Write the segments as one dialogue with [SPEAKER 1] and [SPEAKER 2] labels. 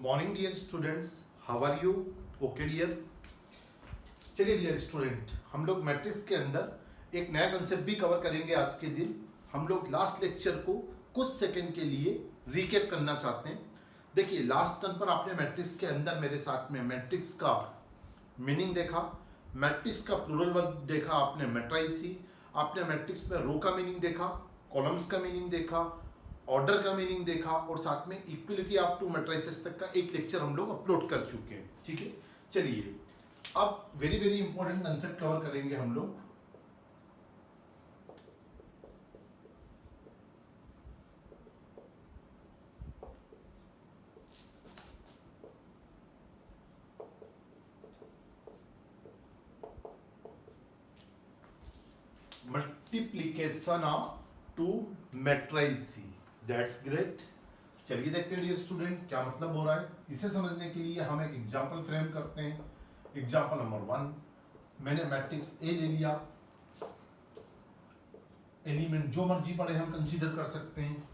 [SPEAKER 1] Morning dear students, how are you? Okay dear. चलिए dear student, हम लोग matrix के अंदर एक नया कंसेप्ट भी कवर करेंगे आज के दिन। हम लोग लास्ट लेक्चर को कुछ सेकंड के लिए रिकैप करना चाहते हैं। देखिए, लास्ट टर्न पर आपने मैट्रिक्स के अंदर मेरे साथ में मैट्रिक्स का मीनिंग देखा, मैट्रिक्स का प्लूरल वर्ब देखा आपने मैट्राइसी, आपने मैट्रिक्स में रो का मीनिंग देखा, कॉलम्स का मीनिंग देखा, ऑर्डर का मीनिंग देखा और साथ में इक्वलिटी ऑफ टू मैट्रिसेस तक का एक लेक्चर हम लोग अपलोड कर चुके हैं। ठीक है, चलिए अब very very important concept cover करेंगे हम लोग। Multiplication of to matrices, that's great. चलिए देखते हैं डियर स्टूडेंट क्या मतलब हो रहा है। इसे समझने के लिए हम एक एग्जांपल फ्रेम करते हैं। एग्जांपल नंबर 1, मैंने मैट्रिक्स ए ले लिया, एलिमेंट जो मर्जी पड़े हम कंसीडर कर सकते हैं।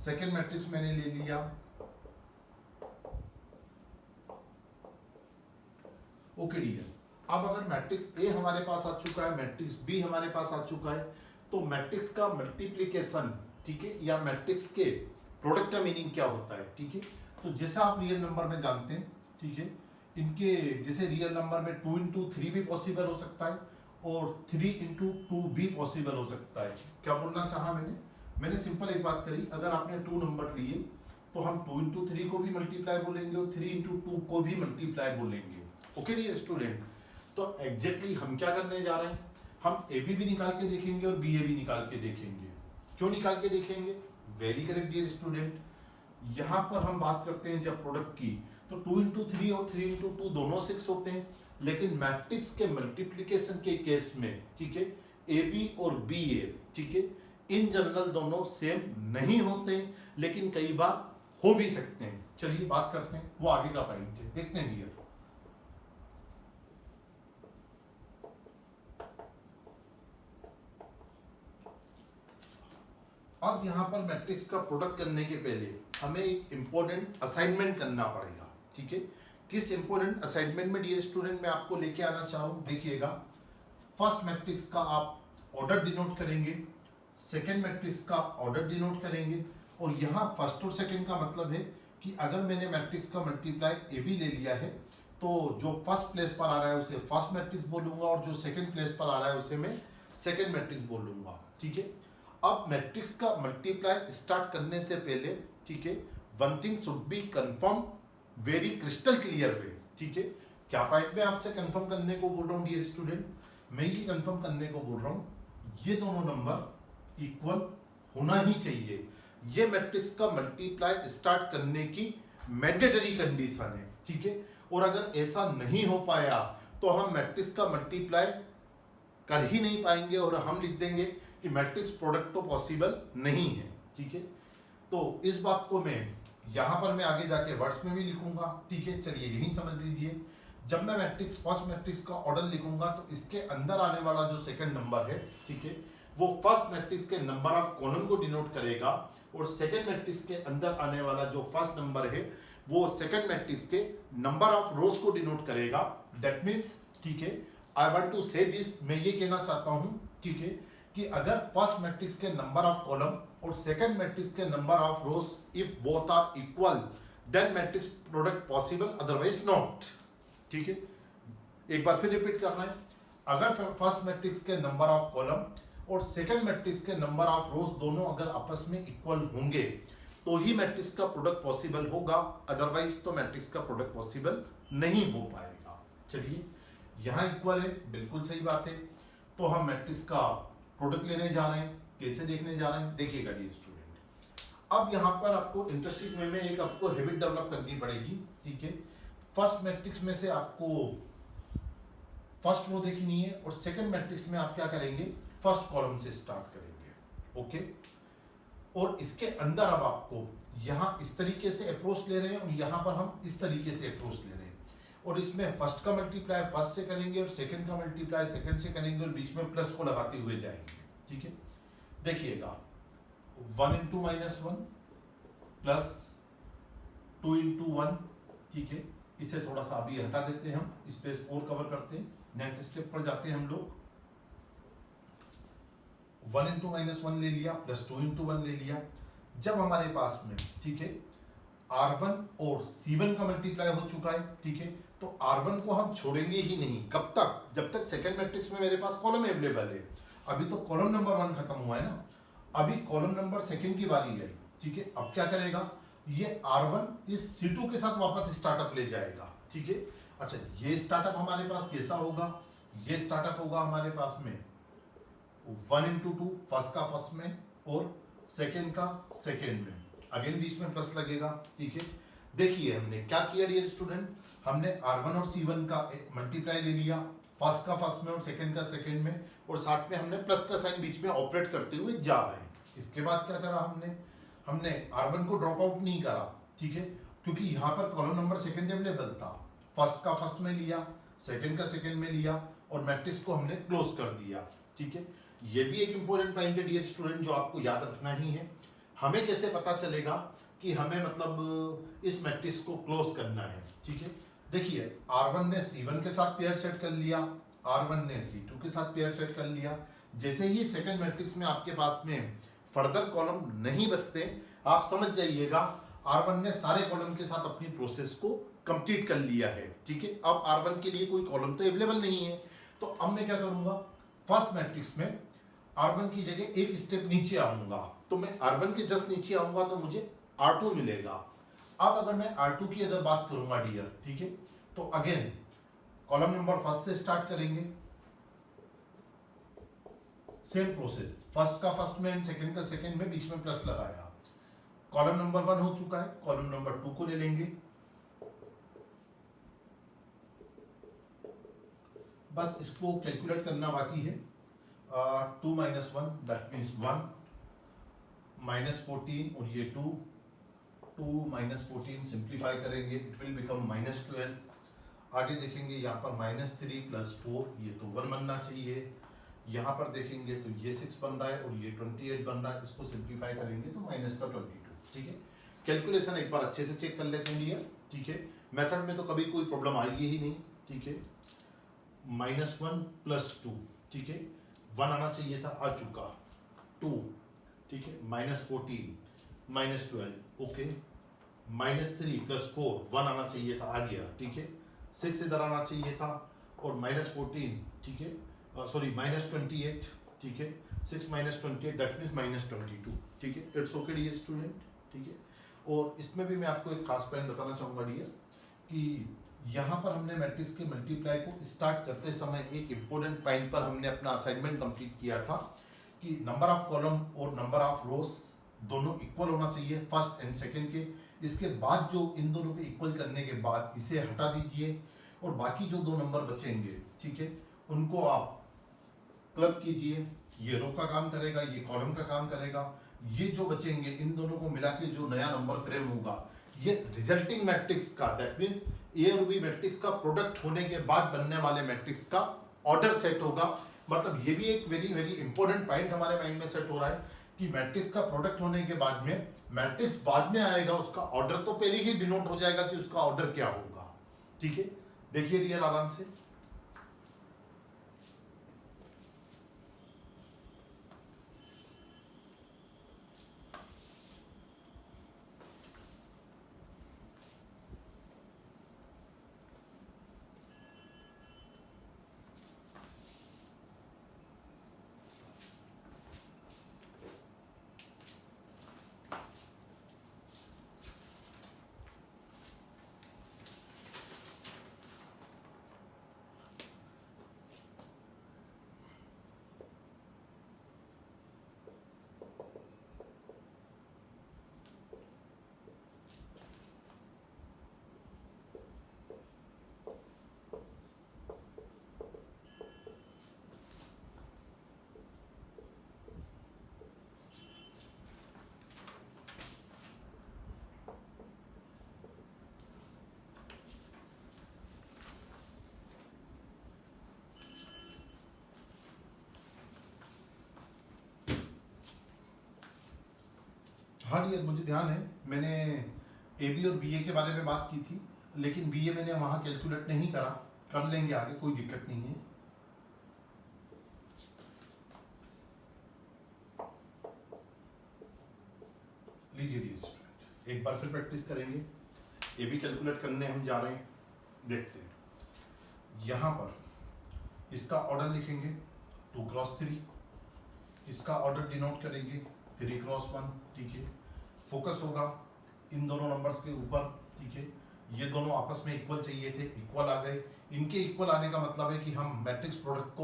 [SPEAKER 1] सेकेंड मैट्रिक्स मैंने ले लिया, ओके डियर। अब अगर मैट्रिक्स ए हमारे पास आ चुका है, मैट्रिक्स बी हमारे पास आ चुका है, तो मैट्रिक्स का मल्टीप्लिकेशन, ठीक है, या मैट्रिक्स के प्रोडक्ट का मीनिंग क्या होता है। ठीक है, तो जैसा आप रियल नंबर में जानते हैं, ठीक है, इनके जैसे रियल नंबर में 2 इंटू 3 भी पॉसिबल हो सकता है और 3 इंटू 2 भी पॉसिबल हो सकता है। क्या बोलना चाहा मैंने सिंपल एक बात करी, अगर आपने 2 नंबर लिए तो हम 2 इंटू 3 को भी मल्टीप्लाई बोलेंगे और 3 इंटू 2 को भी मल्टीप्लाई बोलेंगे। ओके डियर स्टूडेंट, तो एग्जैक्टली हम क्या करने जा रहे हैं, हम ए भी निकाल के देखेंगे और बी ए भी निकाल के देखेंगे। क्यों निकाल के देखेंगे? Very correct dear student. यहां पर हम बात करते हैं जब प्रोडक्ट की, तो 2 इंटू 3 और 3 इंटू 2 दोनों 6 होते हैं, लेकिन मैट्रिक्स के मल्टीप्लिकेशन के केस में, ठीक है, ए बी और बी ए, ठीक है, इन जनरल दोनों सेम नहीं होते, लेकिन कई बार हो भी सकते हैं। चलिए बात करते हैं, वो आगे का पॉइंट है, देखते हैं डियर। अब यहां पर मैट्रिक्स का प्रोडक्ट करने के पहले हमें एक इंपॉर्टेंट असाइनमेंट करना पड़ेगा। ठीक है, किस इंपॉर्टेंट असाइनमेंट में डियर स्टूडेंट मैं आपको लेके आना चाहूँ, देखिएगा। फर्स्ट मैट्रिक्स का आप ऑर्डर डिनोट करेंगे, सेकेंड मैट्रिक्स का ऑर्डर डिनोट करेंगे, और यहाँ फर्स्ट और सेकेंड का मतलब है कि अगर मैंने मैट्रिक्स का मल्टीप्लाई ए बी ले लिया है तो जो फर्स्ट प्लेस पर आ रहा है उसे फर्स्ट मैट्रिक्स बोलूंगा और जो सेकेंड प्लेस पर आ रहा है उसे मैं सेकेंड मैट्रिक्स बोलूंगा। ठीक है, अब मैट्रिक्स का मल्टीप्लाई स्टार्ट करने से पहले, ठीक है, one thing should be confirm very crystal clear way. ठीक है, क्या पॉइंट में आपसे कंफर्म करने को बोल रहा हूँ डियर स्टूडेंट, मैं ये कंफर्म करने को बोल रहा हूँ ये दोनों नंबर इक्वल होना ही चाहिए। ये मैट्रिक्स का मल्टीप्लाई स्टार्ट करने की मैंडेटरी कंडीशन है। ठीक है, और अगर ऐसा नहीं हो पाया तो हम मैट्रिक्स का मल्टीप्लाई कर ही नहीं पाएंगे और हम लिख देंगे कि मैट्रिक्स प्रोडक्ट तो पॉसिबल नहीं है। ठीक है, तो इस बात को मैं यहां पर मैं आगे जाके वर्ड्स में भी लिखूंगा। ठीक है, चलिए यही समझ लीजिए, जब मैं मैट्रिक्स फर्स्ट मैट्रिक्स का ऑर्डर लिखूंगा तो इसके अंदर आने वाला जो सेकंड नंबर है, ठीक है, वो फर्स्ट मैट्रिक्स के नंबर ऑफ कॉलम को डिनोट करेगा और सेकंड मैट्रिक्स के अंदर आने वाला जो फर्स्ट नंबर है वो सेकंड मैट्रिक्स के नंबर ऑफ रोज को डिनोट करेगा। दैट मीन्स, ठीक है, I want to say this, मैं ये कहना चाहता हूं, ठीक है, कि अगर फर्स्ट मैट्रिक्स के नंबर ऑफ कॉलम और सेकंड मैट्रिक्स के number of rows if both are equal then matrix product possible, otherwise not. ठीक है, एक बार फिर रिपीट करना है, अगर फर्स्ट मैट्रिक्स के नंबर ऑफ कॉलम और सेकंड मैट्रिक्स के नंबर ऑफ रोज दोनों अगर आपस में इक्वल होंगे तो ही मैट्रिक्स का प्रोडक्ट पॉसिबल होगा, अदरवाइज तो मैट्रिक्स का प्रोडक्ट पॉसिबल नहीं हो पाएगा। चलिए, यहां इक्वल है, बिल्कुल सही बात है, तो हम मैट्रिक्स का प्रोडक्ट लेने जा रहे हैं। कैसे देखने जा रहे हैं, देखिएगा डियर स्टूडेंट। अब यहां पर आपको इंटरेस्टिंग वे में एक आपको हैबिट डेवलप करनी पड़ेगी। ठीक है, फर्स्ट मैट्रिक्स में से आपको फर्स्ट रो देखनी है और सेकंड मैट्रिक्स में आप क्या करेंगे, फर्स्ट कॉलम से स्टार्ट करेंगे। ओके, और इसके अंदर अब आपको यहां इस तरीके से अप्रोच ले रहे हैं और यहां पर हम इस तरीके से अप्रोच ले रहे हैं, और इसमें फर्स्ट का मल्टीप्लाई फर्स्ट से करेंगे और सेकंड का मल्टीप्लाई सेकंड से करेंगे और बीच में प्लस को लगाते हुए जाएंगे। ठीक है, देखिएगा, 1 इंटू -1 प्लस 2 × 1, ठीक है। इसे थोड़ा सा अभी हटा देते हैं, हम स्पेस और कवर करते हैं। नेक्स्ट स्टेप पर जाते हैं हम लोग। 1 × -1 ले लिया, प्लस 2 × 1 ले लिया। जब हमारे पास में, ठीक है, R1 और C1 का मल्टीप्लाई हो चुका है, ठीक है, तो R1 को हम छोड़ेंगे ही नहीं। कब तक? जब तक सेकेंड मैट्रिक्स में मेरे पास कॉलम अवेलेबल है। अभी तो कॉलम नंबर 1 खत्म हुआ है ना, अभी कॉलम नंबर सेकेंड की बारी आई, ठीक है। अब क्या करेगा, ये R1 इस C2 के साथ वापस स्टार्टअप ले जाएगा, ठीक है। अच्छा, ये स्टार्टअप हमारे पास कैसा होगा? ये स्टार्टअप होगा हमारे पास में 1 × 2, फर्स्ट का फर्स्ट में और सेकेंड का सेकेंड में। अगेन बीच में प्लस लगेगा, ठीक है। देखिए हमने क्या किया डियर स्टूडेंट, हमने R1 और C1 का एक मल्टीप्लाई ले लिया, फर्स्ट का फर्स्ट में और सेकेंड का सेकेंड में, और साथ में हमने प्लस का साइन बीच में ऑपरेट करते हुए जा रहे हैं। इसके बाद क्या करा हमने R1 को ड्रॉप आउट नहीं करा, ठीक है, क्योंकि यहाँ पर कॉलम नंबर सेकेंड अवेलेबल था। फर्स्ट का फर्स्ट में लिया, सेकेंड का सेकेंड में लिया और मैट्रिक्स को हमने क्लोज कर दिया, ठीक है। ये भी एक इंपॉर्टेंट पॉइंट है डियर स्टूडेंट, जो आपको याद रखना ही है। हमें कैसे पता चलेगा कि हमें मतलब इस मैट्रिक्स को क्लोज करना है, ठीक है। देखिए R1 ने C1 के साथ पेयर सेट कर लिया, R1 ने C2 के साथ पेयर सेट कर लिया। जैसे ही सेकंड मैट्रिक्स में आपके पास में फर्दर कॉलम नहीं बचते, आप समझ जाइएगा R1 ने सारे कॉलम के साथ अपनी प्रोसेस को कंप्लीट कर लिया है, ठीक है। अब R1 के लिए कोई कॉलम तो अवेलेबल नहीं है, तो अब मैं क्या करूंगा, फर्स्ट मैट्रिक्स में R1 की जगह एक स्टेप नीचे आऊंगा, तो मैं R1 के जस्ट नीचे आऊंगा तो मुझे R2 मिलेगा। अब अगर मैं R2 की अगर बात करूंगा डियर, ठीक है, तो अगेन कॉलम नंबर फर्स्ट से स्टार्ट करेंगे, सेम प्रोसेस, फर्स्ट का फर्स्ट में एंड सेकंड का सेकंड में, बीच में प्लस लगाया। कॉलम नंबर 1 हो चुका है, कॉलम नंबर 2 को ले लेंगे, बस इसको कैलकुलेट करना बाकी है। 2 - 1 दैट मीन्स 1, -14 और ये 2 - 14 सिंप्लीफाई करेंगे, इट विल बिकम -12। आगे देखेंगे यहाँ पर -3 + 4, ये तो 1 बनना चाहिए। यहाँ पर देखेंगे तो ये 6 बन रहा है और ये 28 बन रहा है, इसको सिंप्लीफाई करेंगे तो -22, ठीक है। कैलकुलेशन एक बार अच्छे से चेक कर लेते हैं डियर, ठीक है। मेथड में तो कभी कोई प्रॉब्लम आएगी ही नहीं, ठीक है। -1 + 2, ठीक है, 1 आना चाहिए था, आ चुका 2, ठीक है, -14 -12, ओके, -3 + 4, 1 आना चाहिए था, आ गया, ठीक है। 6 इधर आना चाहिए था और -14, ठीक है, सॉरी -28, ठीक है, 6 - 28 दैट मीन्स -22, ठीक है। इट्स ओके डियर स्टूडेंट, ठीक है। और इसमें भी मैं आपको एक खास पॉइंट बताना चाहूँगा डियर, कि यहाँ पर हमने मैट्रिक्स के मल्टीप्लाई को स्टार्ट करते समय एक इम्पोर्टेंट पॉइंट पर हमने अपना असाइनमेंट कंप्लीट किया था कि नंबर ऑफ कॉलम और नंबर ऑफ रोज दोनों इक्वल होना चाहिए फर्स्ट एंड सेकंड के। इसके बाद जो इन दोनों को इक्वल करने के बाद इसे हटा दीजिए और बाकी जो 2 नंबर बचेंगे, ठीक है, उनको आप क्लब कीजिए। ये रो का काम करेगा, ये कॉलम का काम करेगा। ये जो बचेंगे इन दोनों को मिला के जो नया नंबर फ्रेम होगा, ये रिजल्टिंग मैट्रिक्स का, दैट मीन्स ए और बी मैट्रिक्स का प्रोडक्ट होने के बाद बनने वाले मैट्रिक्स का ऑर्डर सेट होगा। मतलब ये भी एक वेरी वेरी इंपॉर्टेंट पॉइंट हमारे माइंड में सेट हो रहा है कि मैट्रिक्स का प्रोडक्ट होने के बाद में मैट्रिक्स बाद में आएगा, उसका ऑर्डर तो पहले ही डिनोट हो जाएगा कि उसका ऑर्डर क्या होगा, ठीक है। देखिए डियर आराम से, हाँ डियर मुझे ध्यान है, मैंने ए बी और बी ए के बारे में बात की थी, लेकिन बी ए मैंने वहां कैलकुलेट नहीं करा, कर लेंगे आगे, कोई दिक्कत नहीं है। लीजिए डियर स्टूडेंट, एक बार फिर प्रैक्टिस करेंगे। ए बी कैलकुलेट करने हम जा रहे हैं, देखते हैं। यहां पर इसका ऑर्डर लिखेंगे 2 क्रॉस 3, इसका ऑर्डर डिनोट करेंगे 3 क्रॉस 1, ठीक है। फोकस होगा इन दोनों नंबर्स के ऊपर, ठीक है। ये दोनों आपस में इक्वल चाहिए थे, इक्वल आ गए। इनके इक्वल आने का मतलब है कि हम मैट्रिक्स प्रोडक्ट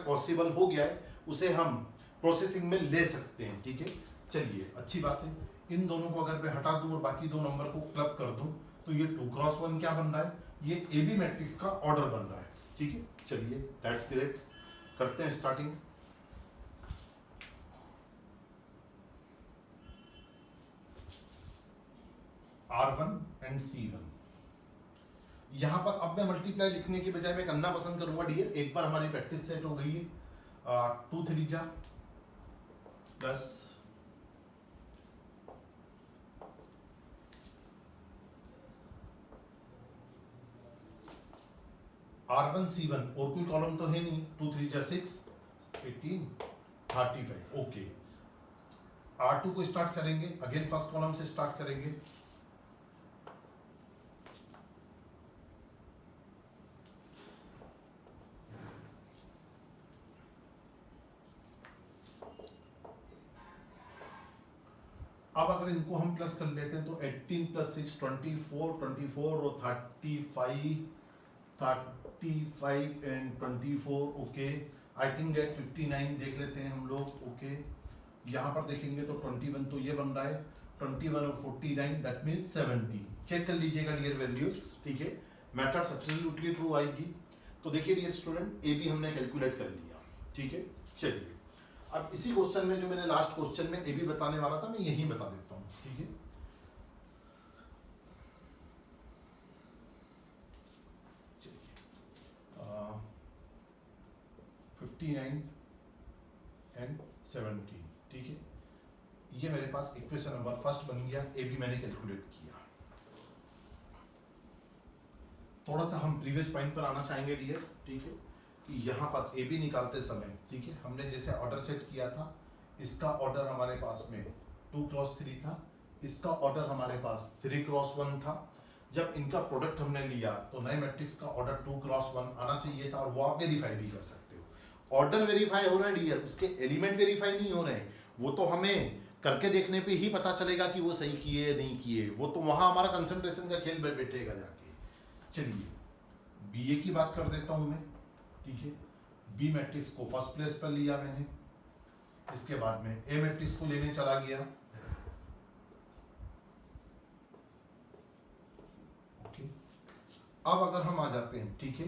[SPEAKER 1] पॉसिबल हो गया है, उसे हम प्रोसेसिंग में ले सकते हैं, ठीक है। चलिए, अच्छी बात है। इन दोनों को अगर मैं हटा दूं और बाकी दो नंबर को क्लब कर दूं, तो ये 2 क्रॉस 1 क्या बन रहा है, ये ए बी मैट्रिक्स का ऑर्डर बन रहा है, ठीक है। चलिए, दैट्स ग्रेट, करते हैं स्टार्टिंग। R1 एंड C1, यहां पर अब मैं मल्टीप्लाई लिखने की बजाय मैं करना पसंद करूंगा डियर, एक बार हमारी प्रैक्टिस सेट हो गई है। 2 3 जा 10, R1 C1 और कोई कॉलम तो है नहीं, 2 3 जा 6 18 35, ओके। R2 को स्टार्ट करेंगे, अगेन फर्स्ट कॉलम से स्टार्ट करेंगे। अब अगर इनको हम प्लस कर लेते हैं तो 18 + 6 24 और 35 and 24, okay. I think that 59 देख लेते हैं हम लोग, ओके। यहाँ पर देखेंगे तो 21 तो ये बन रहा है, 21 और 49 दैट मीन्स 70। चेक कर लीजिएगा डियर वैल्यूज, ठीक है। मेथड सब्स्टिट्यूटली ट्रू आएगी। तो देखिए डियर स्टूडेंट, ए बी हमने कैलकुलेट कर लिया, ठीक है। चलिए, अब इसी क्वेश्चन में जो मैंने लास्ट क्वेश्चन में ए बी बताने वाला था, मैं यही बता देता हूँ, ठीक है। चलिए, 59 एंड 17, ठीक है। ये मेरे पास इक्वेशन नंबर फर्स्ट बन गया, ए बी मैंने कैलकुलेट किया। थोड़ा सा हम प्रीवियस पॉइंट पर आना चाहेंगे डियर, ठीक है। कि यहाँ पर ए बी निकालते समय, ठीक है, हमने जैसे ऑर्डर सेट किया था, इसका ऑर्डर हमारे पास में 2 क्रॉस 3 था, इसका ऑर्डर हमारे पास 3 क्रॉस 1 था। जब इनका प्रोडक्ट हमने लिया तो नए मैट्रिक्स का ऑर्डर 2 क्रॉस 1 आना चाहिए था, और वो आप वेरीफाई भी कर सकते हो। ऑर्डर वेरीफाई हो रहा है डियर, उसके एलिमेंट वेरीफाई नहीं हो रहे हैं। वो तो हमें करके देखने पे ही पता चलेगा कि वो सही किए या नहीं किए, वो तो वहां हमारा कंसंट्रेशन का खेल बैठेगा जाके। चलिए, बी ए की बात कर देता हूं मैं, ठीक है। बी मैट्रिक्स को फर्स्ट प्लेस पर लिया मैंने, इसके बाद में ए मैट्रिक्स को लेने चला गया, ओके। अब अगर हम आ जाते हैं, ठीक है,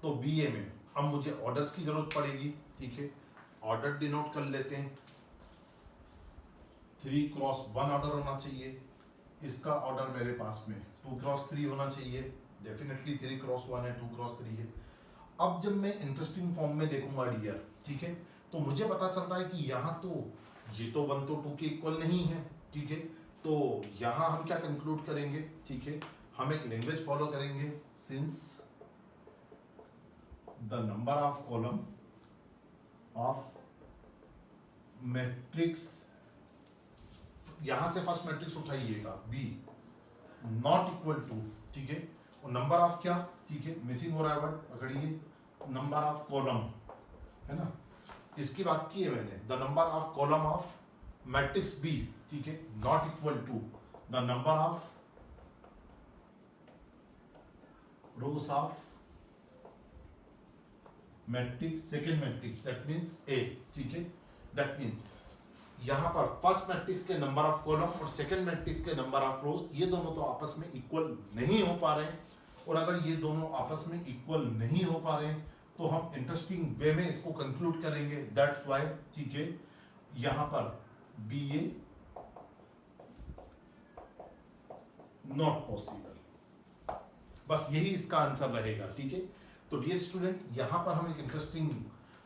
[SPEAKER 1] तो बी ए में अब मुझे ऑर्डर्स की जरूरत पड़ेगी, ठीक है। ऑर्डर डिनोट कर लेते हैं, 3 क्रॉस 1 ऑर्डर होना चाहिए, इसका ऑर्डर मेरे पास में 2 क्रॉस 3 होना चाहिए, डेफिनेटली 3 क्रॉस 1 है, 2 क्रॉस 3 है। अब जब मैं इंटरेस्टिंग फॉर्म में देखूंगा डियर, ठीक है, तो मुझे पता चल रहा है कि यहाँ तो ये तो 1 तो 2 के इक्वल नहीं है, ठीक है। तो यहाँ हम क्या कंक्लूड करेंगे, ठीक है, हम एक लैंग्वेज फॉलो करेंगे, since the number of column of matrix, यहां से फर्स्ट मैट्रिक्स उठाइएगा बी, नॉट इक्वल टू, ठीक है, और नंबर ऑफ क्या, ठीक है, मिसिंग हो रहा है वर्ड, पकड़िए, नंबर ऑफ कॉलम, है ना, इसकी बात की है मैंने, the number of column of matrix B, ठीक है, not equal to the number of rows of matrix second matrix, that means A, ठीक है। दैट मीन्स यहां पर फर्स्ट मैट्रिक्स के नंबर ऑफ कॉलम और सेकेंड मैट्रिक्स के नंबर ऑफ रोज, ये दोनों तो आपस में इक्वल नहीं हो पा रहे हैं। और अगर ये दोनों आपस में इक्वल नहीं हो पा रहे हैं, तो हम इंटरेस्टिंग वे में इसको कंक्लूड करेंगे, दैट्स व्हाई, ठीक है, यहां पर बी ए नॉट पॉसिबल, बस यही इसका आंसर रहेगा, ठीक है। तो डियर स्टूडेंट, यहां पर हम एक इंटरेस्टिंग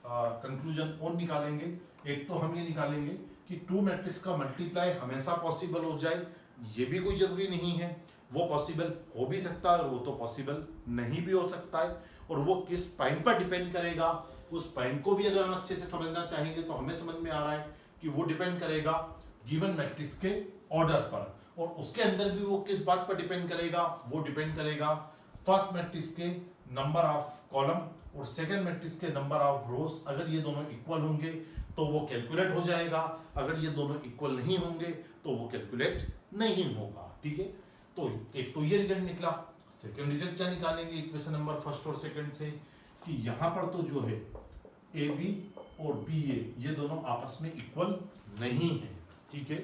[SPEAKER 1] कंक्लूजन और निकालेंगे। एक तो हम ये निकालेंगे कि टू मैट्रिक्स का मल्टीप्लाई हमेशा पॉसिबल हो जाए, ये भी कोई जरूरी नहीं है। वो पॉसिबल हो भी सकता है और वो तो पॉसिबल नहीं भी हो सकता है, और वो किस पॉइंट पर डिपेंड करेगा, उस पॉइंट को भी अगर हम अच्छे से समझना चाहेंगे तो हमें समझ में आ रहा है कि वो डिपेंड करेगा गिवन मैट्रिक्स के ऑर्डर पर, और उसके अंदर भी वो किस बात पर डिपेंड करेगा, वो डिपेंड करेगा फर्स्ट मैट्रिक्स के नंबर ऑफ कॉलम और सेकंड मैट्रिक्स के नंबर ऑफ रोज। अगर ये दोनों इक्वल होंगे तो वो कैलकुलेट हो जाएगा, अगर ये दोनों इक्वल नहीं होंगे तो वो कैलकुलेट नहीं होगा। ठीक है, तो एक तो ये रिजल्ट निकला। सेकंड रिजल्ट क्या निकालेंगे इक्वेशन नंबर फर्स्ट और सेकंड से, कि यहां पर तो जो है ए बी और बी ए ये दोनों आपस में इक्वल नहीं है। ठीक है,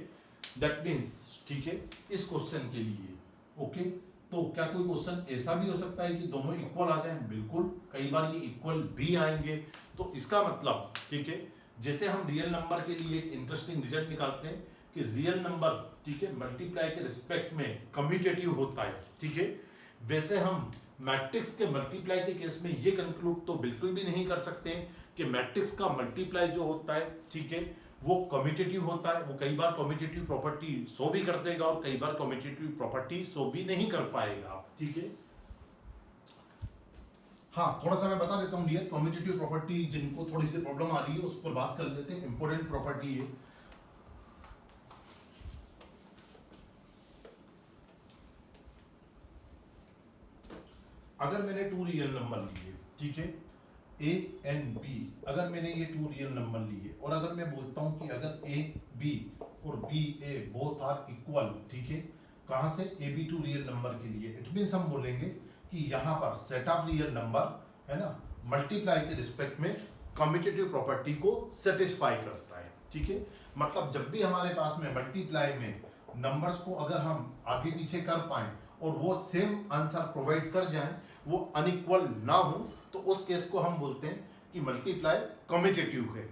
[SPEAKER 1] दैट मीन्स, ठीक है, इस क्वेश्चन के लिए ओके, तो क्या कोई क्वेश्चन ऐसा भी हो सकता है कि दोनों इक्वल आ जाए? बिल्कुल, कई बार ये इक्वल भी आएंगे। तो इसका मतलब, ठीक है, जैसे हम रियल नंबर के लिए एक इंटरेस्टिंग रिजल्ट निकालते हैं कि रियल नंबर, ठीक है, मल्टीप्लाई के रिस्पेक्ट में कम्यूटेटिव होता है। ठीक है, वैसे हम मैट्रिक्स के मल्टीप्लाई के केस में ये कंक्लूड तो बिल्कुल भी नहीं कर सकते कि मैट्रिक्स का मल्टीप्लाई जो होता है, ठीक है, वो कम्यूटेटिव होता है। वो कई बार कम्यूटेटिव प्रॉपर्टी शो भी कर देगा और कई बार कम्यूटेटिव प्रॉपर्टी शो भी नहीं कर पाएगा। ठीक है, हाँ, थोड़ा सा मैं बता देता हूँ डियर, कम्यूटेटिव प्रॉपर्टी जिनको थोड़ी सी प्रॉब्लम आ रही है उस पर बात कर लेते हैं। इंपॉर्टेंट प्रॉपर्टी है। अगर मैंने टू रियल नंबर लिए, ठीक है, ए एंड बी, अगर मैंने ये टू रियल नंबर लिए और अगर मैं बोलता हूं कि अगर ए बी और B A both are equal, ठीक है, कहां से? A B two real number के लिए, इट मीन्स हम बोलेंगे कि यहां पर सेट ऑफ रियल नंबर है ना, मल्टीप्लाई के रिस्पेक्ट में कम्यूटेटिव प्रॉपर्टी को सेटिस्फाई करता है। ठीक है, मतलब जब भी हमारे पास में मल्टीप्लाई में नंबर्स को अगर हम आगे पीछे कर पाए और वो सेम आंसर प्रोवाइड कर जाएं, वो अनइक्वल ना हो, तो उस केस को हम बोलते हैं कि मल्टीप्लाई कम्यूटेटिव है।